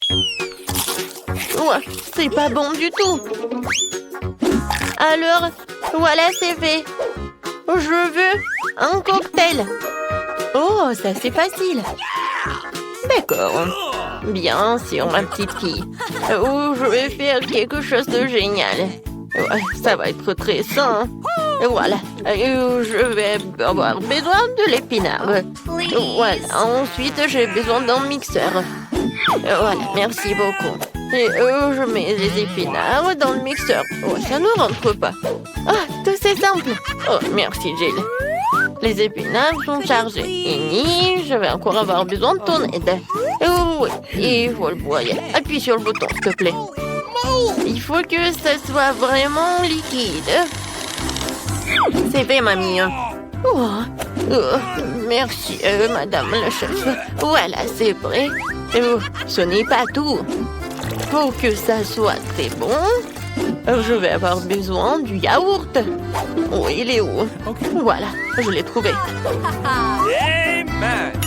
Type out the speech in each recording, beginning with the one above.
Ouais, c'est pas bon du tout. Alors, voilà, c'est fait. Je veux un cocktail. Oh, ça c'est facile. D'accord. Bien sûr, ma petite fille. Oh, je vais faire quelque chose de génial. Ouais, ça va être très sain. Voilà. Je vais avoir besoin de l'épinard. Voilà. Ensuite, j'ai besoin d'un mixeur. Voilà, merci beaucoup. Et je mets les épinards dans le mixeur. Oh, ça ne rentre pas. Ah, tout c'est simple. Oh, merci, Jill. Les épinards sont chargés. Et je vais encore avoir besoin de ton aide. Oh, oui, il faut le broyer. Appuie sur le bouton, s'il te plaît. Il faut que ça soit vraiment liquide. C'est fait, mamie. Oh, merci, madame la chef. Voilà, c'est prêt. Oh, ce n'est pas tout. Pour que ça soit très bon, je vais avoir besoin du yaourt. Oh, il est où? Voilà, je l'ai trouvé.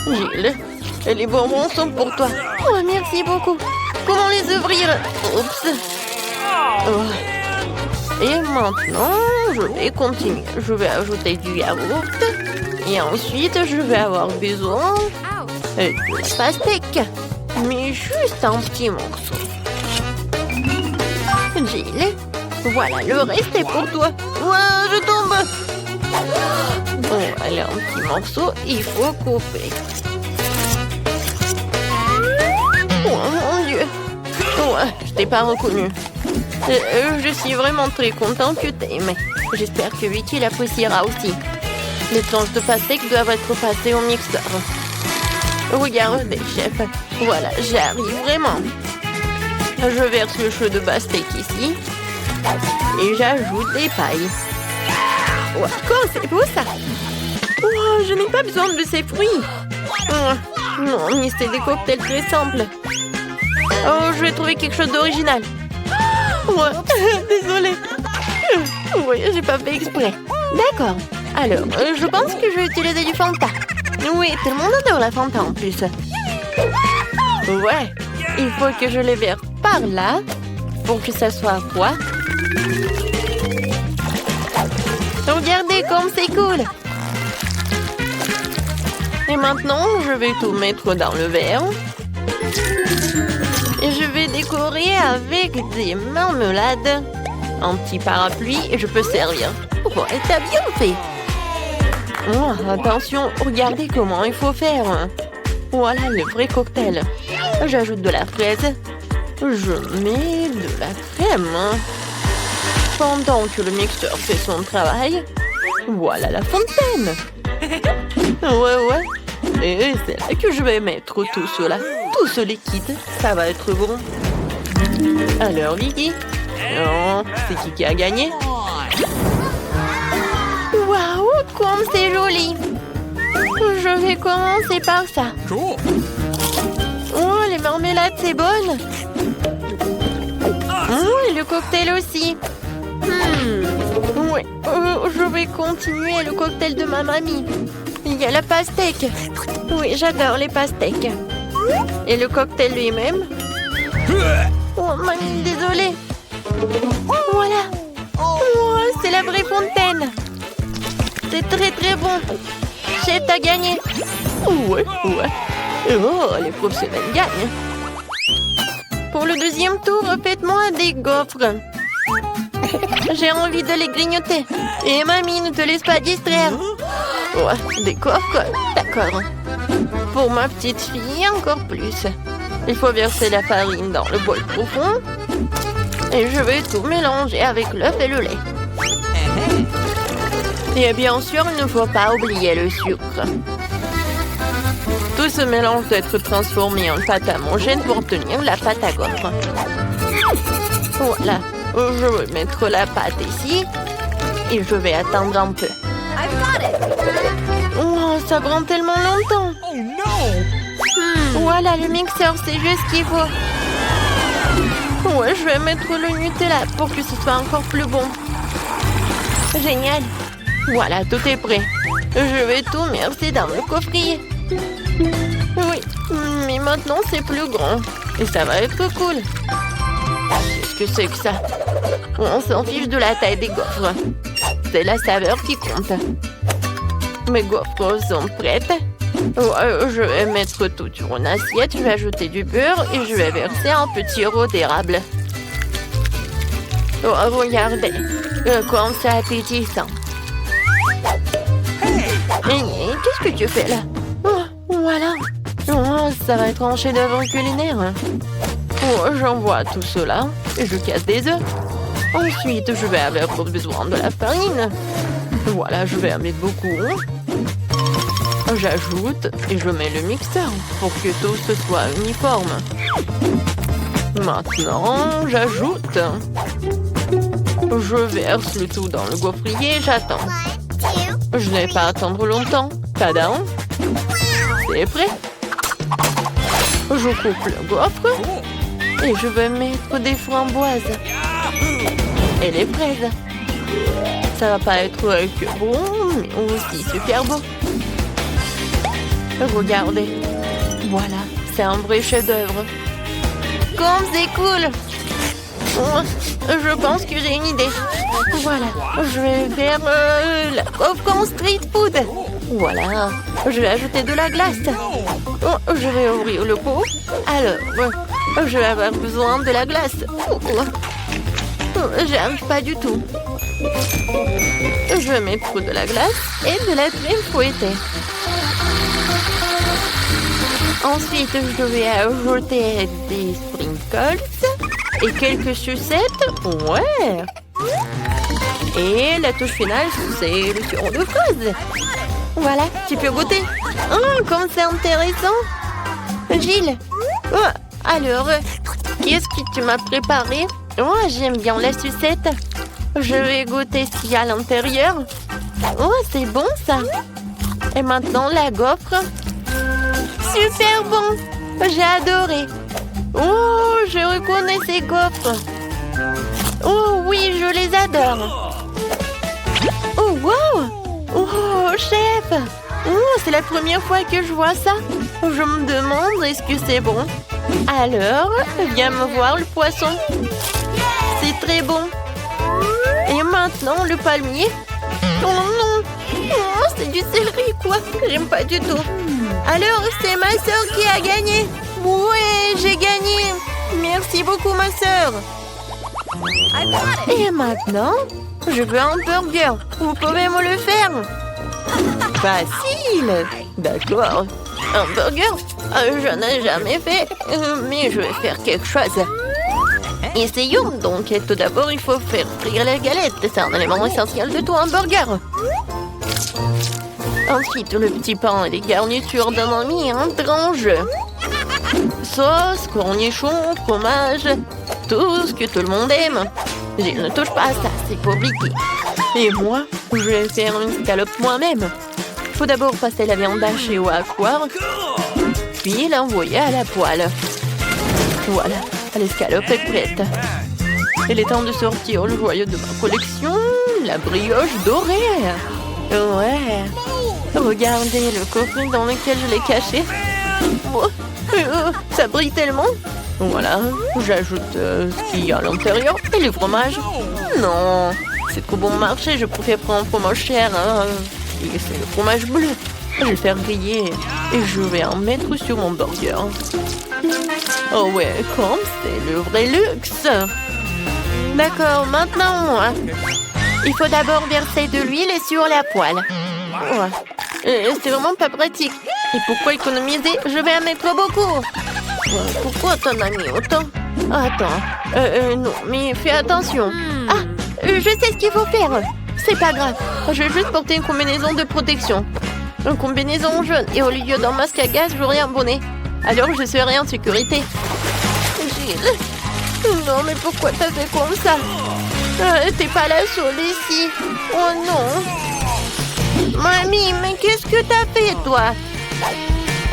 Gilles, les bonbons sont pour toi. Oh, merci beaucoup. Comment les ouvrir? Oups. Oh. Et maintenant, je vais continuer. Je vais ajouter du yaourt. Et ensuite, je vais avoir besoin de pastèque. Mais juste un petit morceau. Jill, voilà, le reste est pour toi. Ouah, je tombe. Bon, allez, un petit morceau, il faut couper. Oh mon Dieu. Ouais, je t'ai pas reconnu. Je suis vraiment très contente que t'aimes. J'espère que Vicky l'appréciera aussi. Les tranches de pastèque doivent être passées au mixeur. Regardez, chef. Voilà, j'arrive vraiment. Je verse le chaud de pastèque ici. Et j'ajoute des pailles. Wow, c'est beau ça. Oh, je n'ai pas besoin de ces fruits. Oh, non, mais c'est des cocktails très simples. Oh, je vais trouver quelque chose d'original. Ouais, désolée. Oui, j'ai pas fait exprès. D'accord. Alors, je pense que je vais utiliser du Fanta. Oui, tout le monde adore la Fanta en plus. Ouais, il faut que je les verse par là pour que ça soit froid. Regardez comme c'est cool. Et maintenant, je vais tout mettre dans le verre. Et je vais décorer avec des marmelades. Un petit parapluie et je peux servir. Oh, et t'as bien fait. Oh, attention, regardez comment il faut faire. Voilà le vrai cocktail. J'ajoute de la fraise. Je mets de la crème. Pendant que le mixeur fait son travail, voilà la fontaine. Ouais. Et c'est là que je vais mettre tout cela. Tout ce liquide, ça va être bon. Alors, Vicky, c'est qui a gagné? Waouh, comme c'est joli! Je vais commencer par ça. Oh, les marmelades, c'est bonne. Oh, et le cocktail aussi. Oui, je vais continuer le cocktail de ma mamie. Il y a la pastèque. Oui, j'adore les pastèques. Et le cocktail lui-même. Oh, mamie, désolée. Voilà. Oh, c'est la vraie fontaine. C'est très très bon. Chef, t'as gagné. Ouais. Oh, les professionnels gagnent. Pour le deuxième tour, faites-moi des gaufres. J'ai envie de les grignoter. Et mamie, ne te laisse pas distraire. Ouais, des gaufres, d'accord. Pour ma petite fille, encore plus. Il faut verser la farine dans le bol profond. Et je vais tout mélanger avec l'œuf et le lait. Et bien sûr, il ne faut pas oublier le sucre. Tout ce mélange doit être transformé en pâte à monger pour tenir la pâte à gaufres. Voilà, je vais mettre la pâte ici et je vais attendre un peu. Oh, ça prend tellement longtemps. Voilà, le mixeur, c'est juste ce qu'il faut. Ouais, je vais mettre le Nutella pour que ce soit encore plus bon. Génial. Voilà, tout est prêt. Je vais tout verser dans le coffrier. Oui, mais maintenant c'est plus grand. Et ça va être cool. Qu'est-ce que c'est que ça? On s'en fiche de la taille des gaufres. C'est la saveur qui compte. Mes gaufres sont prêtes. Je vais mettre tout sur une assiette. Je vais ajouter du beurre et je vais verser un petit sirop d'érable. Oh, regardez, comme c'est appétissant. Qu'est-ce que tu fais là? Oh, voilà. Oh, ça va être un chef-d'œuvre culinaire. Oh, j'envoie tout cela et je casse des œufs. Ensuite, je vais avoir besoin de la farine. Voilà, je vais en mettre beaucoup. J'ajoute et je mets le mixeur pour que tout ce soit uniforme. Maintenant, j'ajoute. Je verse le tout dans le gaufrier et j'attends. Je n'ai pas à attendre longtemps. Tadam! C'est prêt. Je coupe le gaufre et je vais mettre des framboises et les fraises. Ça va pas être que bon, mais aussi super beau. Regardez. Voilà, c'est un vrai chef-d'œuvre. Comme c'est cool! Je pense que j'ai une idée. Voilà, je vais faire la gaufre en street food. Voilà, je vais ajouter de la glace. Je vais ouvrir le pot. Alors, je vais avoir besoin de la glace. J'arrive pas du tout. Je vais mettre de la glace et de la crème fouettée. Ensuite, je vais ajouter des sprinkles et quelques sucettes. Ouais. Et la touche finale, c'est le sirop de fraise. Voilà, tu peux goûter. Oh, comme c'est intéressant. Gilles, alors, qu'est-ce que tu m'as préparé? Oh, j'aime bien la sucette. Je vais goûter ce qu'il y a à l'intérieur. Oh, c'est bon ça. Et maintenant, la gaufre. Super bon. J'ai adoré. Oh, je reconnais ces gaufres. Oh oui, je les adore. Oh, wow. Oh, chef. Oh, c'est la première fois que je vois ça. Je me demande, est-ce que c'est bon? Alors, viens me voir le poisson. C'est très bon. Et maintenant, le palmier. Oh non. Oh, c'est du céleri, quoi. J'aime pas du tout. Alors, c'est ma sœur qui a gagné. Ouais, j'ai gagné. Merci beaucoup, ma sœur. Et maintenant, je veux un burger. Vous pouvez me le faire? Facile. D'accord. Un burger? Je n'ai jamais fait, mais je vais faire quelque chose. Essayons donc. Tout d'abord, il faut faire frire les galettes. C'est un élément essentiel de tout hamburger. Ensuite, le petit pain et les garnitures de mamie entrent en jeu. Sauce, cornichons, fromage, tout ce que tout le monde aime. Je ne touche pas à ça, c'est compliqué. Et moi, je vais faire une scalope moi-même. Il faut d'abord passer la viande hachée au hachoir, puis l'envoyer à la poêle. Voilà, l'escalope est prête. Il est temps de sortir le joyau de ma collection, la brioche dorée. Ouais. Regardez le coffret dans lequel je l'ai caché. Oh, ça brille tellement. Voilà, j'ajoute ce qu'il y a à l'intérieur et le fromage. Non, c'est trop bon marché, je préfère prendre un fromage cher. Hein. Et c'est le fromage bleu. Je vais le faire griller et je vais en mettre sur mon burger. Oh ouais, comme c'est le vrai luxe. D'accord, maintenant moi. Il faut d'abord verser de l'huile sur la poêle. Ouais. C'est vraiment pas pratique. Et pourquoi économiser? Je vais en mettre beaucoup. Pourquoi t'en as mis autant? Attends. Non, mais fais attention. Ah, je sais ce qu'il faut faire. C'est pas grave. Je vais juste porter une combinaison de protection. Une combinaison jaune. Et au lieu d'un masque à gaz, j'aurai un bonnet. Alors je serai en sécurité. Gilles. Non, mais pourquoi t'as fait comme ça? T'es pas la seule ici. Oh non. Mamie, mais qu'est-ce que t'as fait, toi?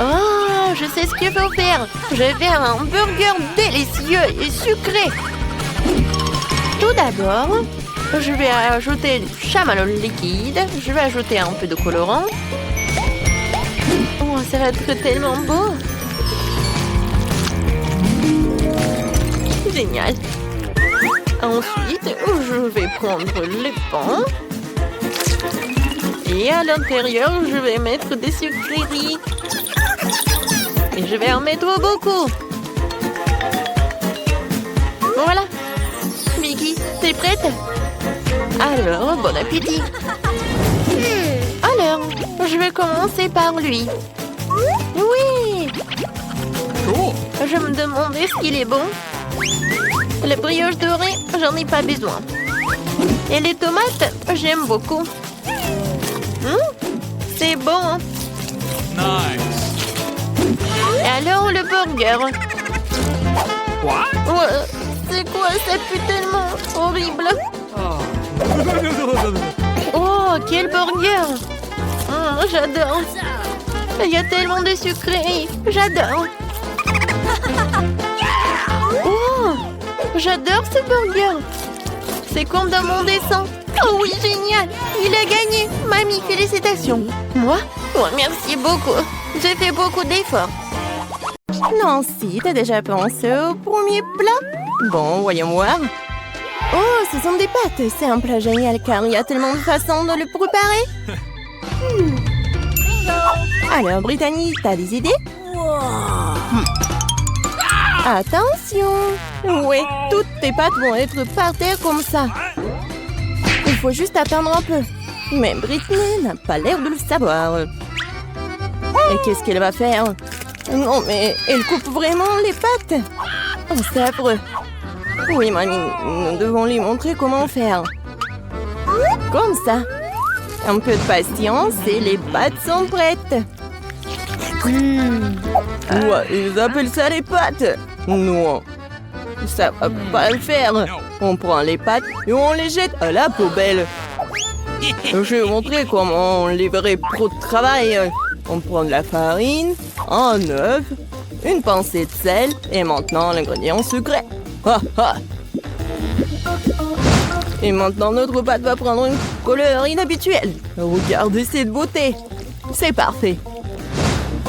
Oh, je sais ce qu'il faut faire. Je vais faire un burger délicieux et sucré. Tout d'abord, je vais ajouter du chamallow liquide. Je vais ajouter un peu de colorant. Oh, ça va être tellement beau. génial. Ensuite, je vais prendre les pains. Et à l'intérieur, je vais mettre des sucreries. Et je vais en mettre beaucoup. Voilà. Vicky, t'es prête? Alors, bon appétit. Alors, je vais commencer par lui. Oui. Je me demandais ce qu'il est bon. La brioche dorée, j'en ai pas besoin. Et les tomates, j'aime beaucoup. C'est bon. Hein? Nice. Et alors, le burger. What? Ouais, c'est quoi? Ça pue tellement horrible. Oh, quel burger. J'adore. Il y a tellement de sucreries. J'adore. Oh, j'adore ce burger. C'est comme dans mon dessin. Oh oui, génial. Il a gagné. Mamie, félicitations. Moi? Oh, merci beaucoup. J'ai fait beaucoup d'efforts. Nancy, t'as déjà pensé au premier plat? Bon, voyons voir. Oh, ce sont des pâtes. C'est un plat génial car il y a tellement de façons de le préparer. Alors, Brittany, t'as des idées? Attention! Ouais, toutes tes pâtes vont être par terre comme ça. Il faut juste attendre un peu. Mais Brittany n'a pas l'air de le savoir. Et qu'est-ce qu'elle va faire? Non, mais elle coupe vraiment les pâtes. Oh, c'est affreux. Oui, mamie, nous devons lui montrer comment faire. Comme ça. Un peu de patience et les pâtes sont prêtes. Ouais, ils appellent ça les pâtes. Non, ça va pas le faire. On prend les pâtes et on les jette à la poubelle. Je vais vous montrer comment on livrait pro de travail. On prend de la farine, un œuf, une pincée de sel et maintenant l'ingrédient secret. Ha, ha. Et maintenant notre pâte va prendre une couleur inhabituelle. Regardez cette beauté. C'est parfait.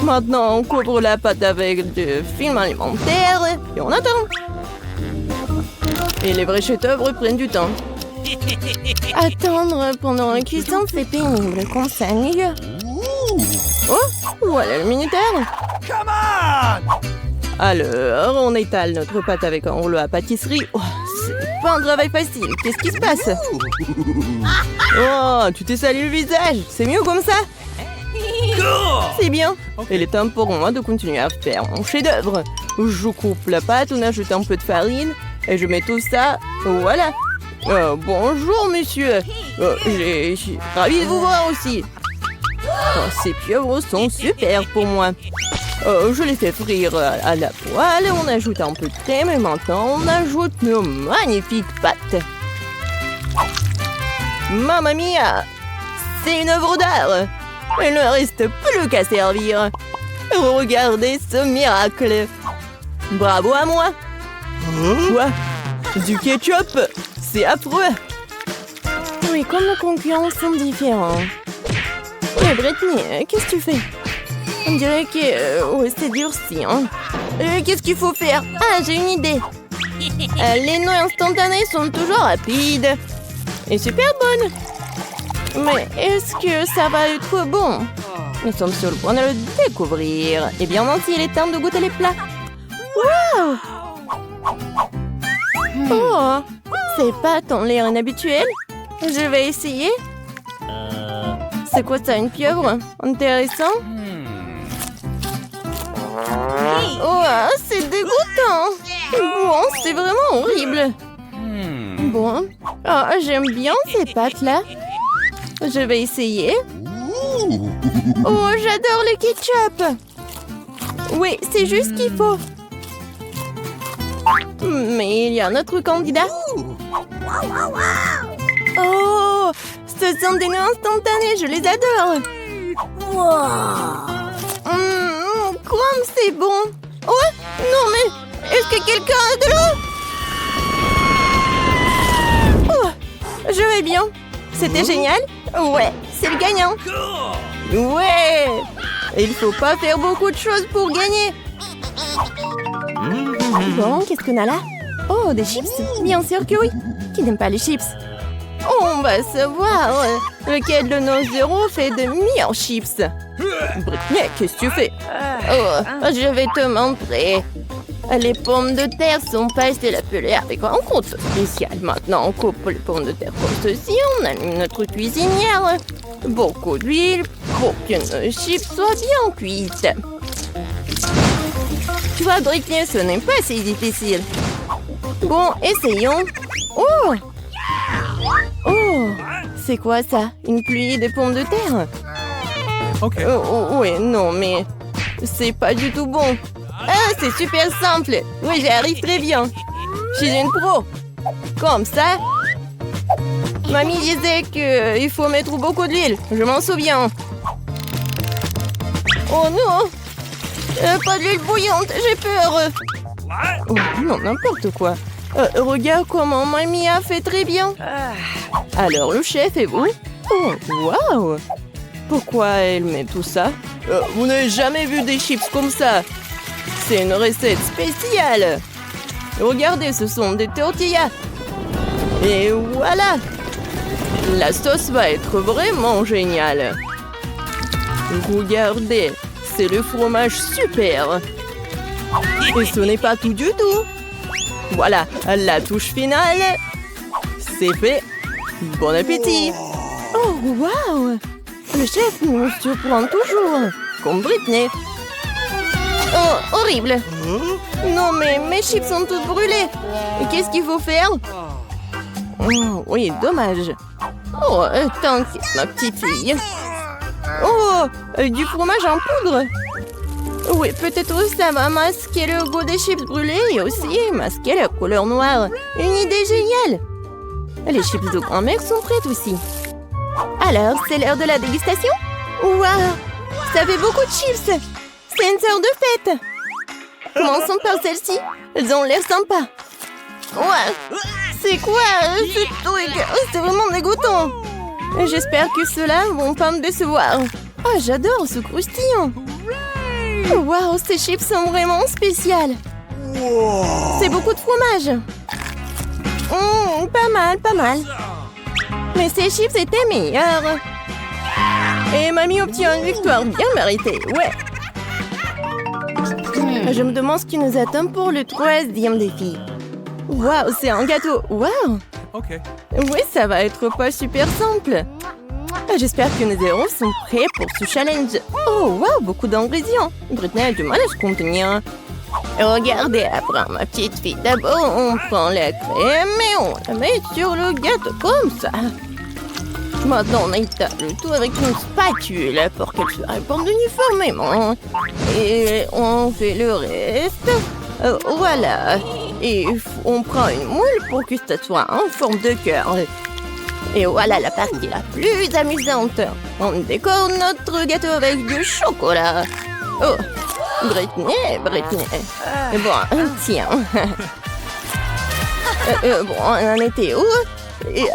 Maintenant, on couvre la pâte avec du film alimentaire et on attend. Et les vrais chefs-d'œuvre prennent du temps. Attendre pendant la cuisson, c'est pénible. Comme ça, mieux. Oh, voilà le minuteur. Alors, on étale notre pâte avec un rouleau à pâtisserie. Oh, c'est pas un travail facile. Qu'est-ce qui se passe? Oh, tu t'es sali le visage. C'est mieux comme ça? C'est bien. Il est temps pour moi de continuer à faire mon chef-d'œuvre. Je coupe la pâte, on ajoute un peu de farine et je mets tout ça. Voilà. Bonjour, monsieur. Je suis ravie de vous voir aussi. Oh, ces pieuvres sont super pour moi. Je les fais frire à la poêle. On ajoute un peu de crème et maintenant on ajoute nos magnifiques pâtes. Mamma mia! C'est une œuvre d'art. Il ne reste plus qu'à servir. Regardez ce miracle. Bravo à moi. Quoi? Du ketchup? C'est affreux. Oui, comme nos concurrents sont différents. Mais Brittany, qu'est-ce que tu fais? On dirait que ouais, c'est durci. Hein? Qu'est-ce qu'il faut faire? Ah, j'ai une idée. Les noix instantanées sont toujours rapides et super bonnes. Mais est-ce que ça va être bon? Nous sommes sur le point de le découvrir. Eh bien, Nancy, il est temps de goûter les plats. Waouh! Oh, ces pâtes ont l'air inhabituelles. Je vais essayer. C'est quoi ça, une pieuvre? Intéressant. Oh, c'est dégoûtant. Bon, c'est vraiment horrible. Bon, j'aime bien ces pâtes-là. Je vais essayer. Oh, j'adore le ketchup. Oui, c'est juste ce qu'il faut. Mais il y a un autre candidat. Oh, ce sont des noix instantanées, je les adore. Comme c'est bon. Oh, non mais, est-ce que quelqu'un a de l'eau? Oh, je vais bien. C'était génial. Ouais, c'est le gagnant. Ouais. Il faut pas faire beaucoup de choses pour gagner. Bon, qu'est-ce qu'on a là? Oh, Oh, des chips? Bien sûr que oui. Qui n'aime pas les chips? On va savoir lequel de nos héros fait de meilleurs chips. Britney, qu'est-ce que tu fais? Oh, je vais te montrer. Les pommes de terre sont passées la pelée avec un compte spécial. Maintenant, on coupe les pommes de terre comme ceci. On allume notre cuisinière. Beaucoup d'huile pour que nos chips soient bien cuites. Tu vois, Britney, ce n'est pas si difficile. Bon, essayons. Oh! Oh! C'est quoi ça? Une pluie de pommes de terre? Ok. Oui, non, mais c'est pas du tout bon. Ah, c'est super simple. Oui, j'y arrive très bien. Je suis une pro. Comme ça. Mamie disait qu'il faut mettre beaucoup d'huile. Je m'en souviens. Oh non! Pas d'huile bouillante, j'ai peur. Oh, non, n'importe quoi. Regarde comment mamie a fait très bien. Alors, le chef et vous? Oh, waouh! Pourquoi elle met tout ça? Vous n'avez jamais vu des chips comme ça. C'est une recette spéciale. Regardez, ce sont des tortillas. Et voilà. La sauce va être vraiment géniale. Regardez, c'est le fromage super. Et ce n'est pas tout du tout. Voilà, la touche finale. C'est fait. Bon appétit. Oh, waouh! Le chef nous surprend toujours. Comme Britney. Oh, horrible. Non, mais mes chips sont toutes brûlées. Et qu'est-ce qu'il faut faire? Oh, oui, dommage. Oh, t'inquiète, ma petite fille. Oh, du fromage en poudre. Oui, peut-être ça va masquer le goût des chips brûlés et aussi masquer la couleur noire. Une idée géniale. Les chips de grand-mère sont prêtes aussi. Alors, c'est l'heure de la dégustation? Waouh! Ça fait beaucoup de chips! C'est une sorte de fête! Commençons par celle-ci. Elles ont l'air sympas. Ouais! C'est quoi ce truc? C'est vraiment dégoûtant! J'espère que ceux-là vont pas me décevoir. Oh, j'adore ce croustillant! Waouh, ces chips sont vraiment spéciales! C'est beaucoup de fromage! Pas mal, pas mal. Mais ces chips étaient meilleurs. Et mamie obtient une victoire bien méritée, ouais. Je me demande ce qui nous attend pour le 3e défi. Waouh, c'est un gâteau. Waouh. Ok. Oui, ça va être pas super simple. J'espère que nos héros sont prêts pour ce challenge. Oh, waouh, beaucoup d'ingrédients. Britney a du mal à se contenir. Regardez, après ma petite fille. D'abord, on prend la crème et on la met sur le gâteau comme ça. Maintenant, on étale le tout avec une spatule pour qu'elle se répande uniformément. Et on fait le reste. Voilà. Et on prend une moule pour que ça soit en forme de cœur. Et voilà la partie la plus amusante. On décore notre gâteau avec du chocolat. Oh, Britney. Bon, tiens. Bon, on en était où? Oui,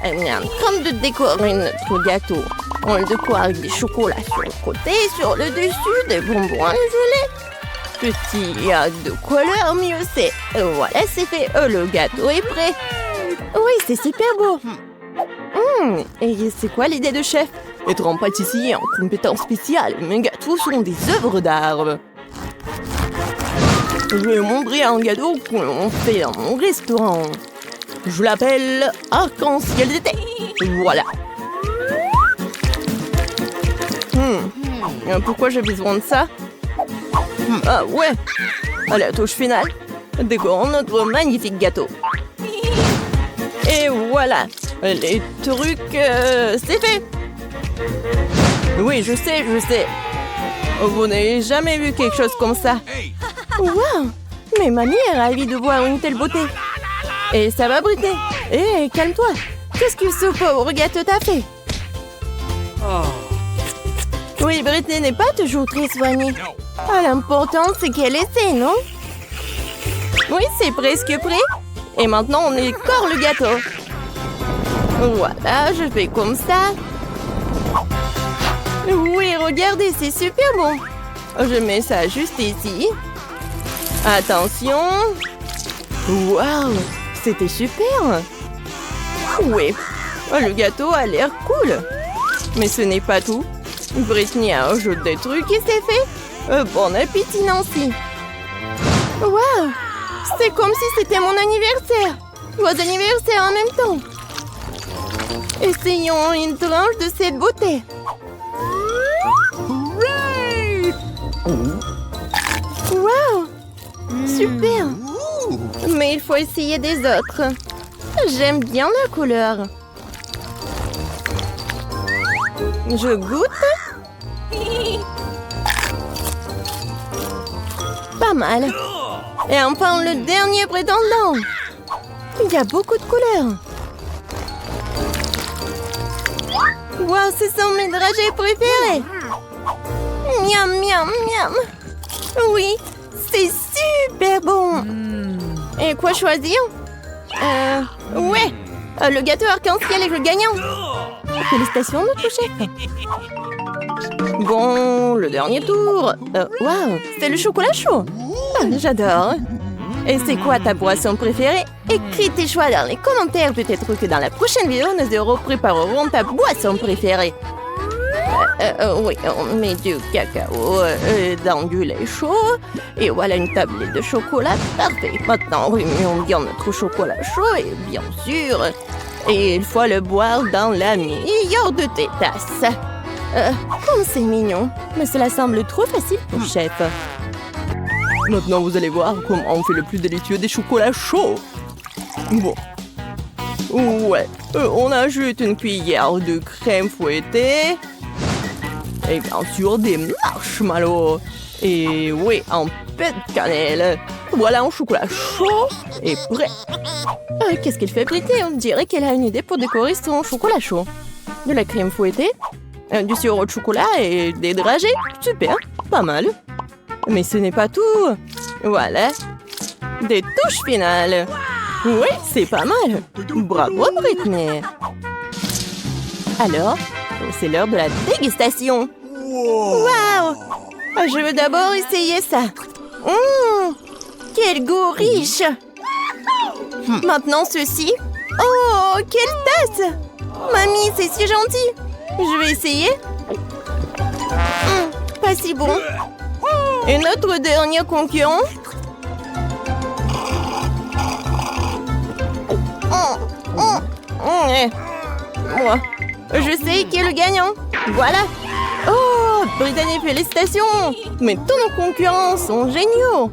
on est en train de décorer notre gâteau. On le décore avec des chocolats sur le côté, sur le dessus, des bonbons gelés. Plus il y a de couleurs, mieux c'est. Voilà, c'est fait. Le gâteau est prêt. Oui, c'est super beau. Et c'est quoi l'idée de chef? Être un pâtissier en compétence spéciale. Mes gâteaux sont des œuvres d'art. Je vais montrer un gâteau qu'on fait dans mon restaurant. Je l'appelle arc-en-ciel d'été. Voilà. Pourquoi j'ai besoin de ça? Ah ouais. À la touche finale, décorons notre magnifique gâteau. Et voilà. Les trucs, c'est fait. Oui, je sais. Vous n'avez jamais vu quelque chose comme ça. Waouh! Mais mamie est ravie de voir une telle beauté. Et ça va, Britney? Hé, calme-toi. Qu'est-ce que ce pauvre gâteau t'a fait? Oui, Britney n'est pas toujours très soignée. Ah, l'important, c'est qu'elle essaie, non? Oui, c'est presque prêt. Et maintenant, on écore le gâteau. Voilà, je fais comme ça. Oui, regardez, c'est super bon. Je mets ça juste ici. Attention. Waouh, c'était super. Oui, le gâteau a l'air cool. Mais ce n'est pas tout. Brittany a ajouté des trucs et c'est fait. Bon appétit, Nancy. Waouh, c'est comme si c'était mon anniversaire. Vos anniversaires en même temps. Essayons une tranche de cette beauté. Waouh, super. Mais il faut essayer des autres. J'aime bien la couleur. Je goûte. Pas mal. Et enfin, le dernier prétendant. Il y a beaucoup de couleurs. Wow, ce sont mes dragées préférées. Miam, miam, miam. Oui, c'est super bon. Et quoi choisir? Ouais, le gâteau arc-en-ciel est le gagnant. Félicitations, notre chef. Bon, le dernier tour. Waouh, c'est le chocolat chaud. Ah, j'adore. Et c'est quoi ta boisson préférée? Écris tes choix dans les commentaires. Peut-être que dans la prochaine vidéo, nos héros prépareront ta boisson préférée. Oui, on met du cacao dans du lait chaud. Et voilà une tablette de chocolat. Parfait. Maintenant, remuons bien notre chocolat chaud. Et bien sûr, et il faut le boire dans la meilleure de tes tasses. Comme c'est mignon. Mais cela semble trop facile pour chef. Maintenant, vous allez voir comment on fait le plus délicieux des chocolats chauds. Bon. Ouais. On ajoute une cuillère de crème fouettée. Et bien sûr, des marshmallows. Et oui, un peu de cannelle. Voilà un chocolat chaud et prêt. Qu'est-ce qu'elle fait, Brittany? On dirait qu'elle a une idée pour décorer son chocolat chaud. De la crème fouettée, du sirop de chocolat et des dragées. Super, pas mal. Mais ce n'est pas tout. Voilà. Des touches finales. Oui, c'est pas mal. Bravo, Brittany. Alors, c'est l'heure de la dégustation. Waouh! Je veux d'abord essayer ça. Quel goût riche! Maintenant, ceci. Oh, quelle tasse! Mamie, c'est si gentil. Je vais essayer. Pas si bon. Et notre dernier concurrent. Moi, je sais qui est le gagnant. Voilà. Oh, Brittany, félicitations. Mais tous nos concurrents sont géniaux.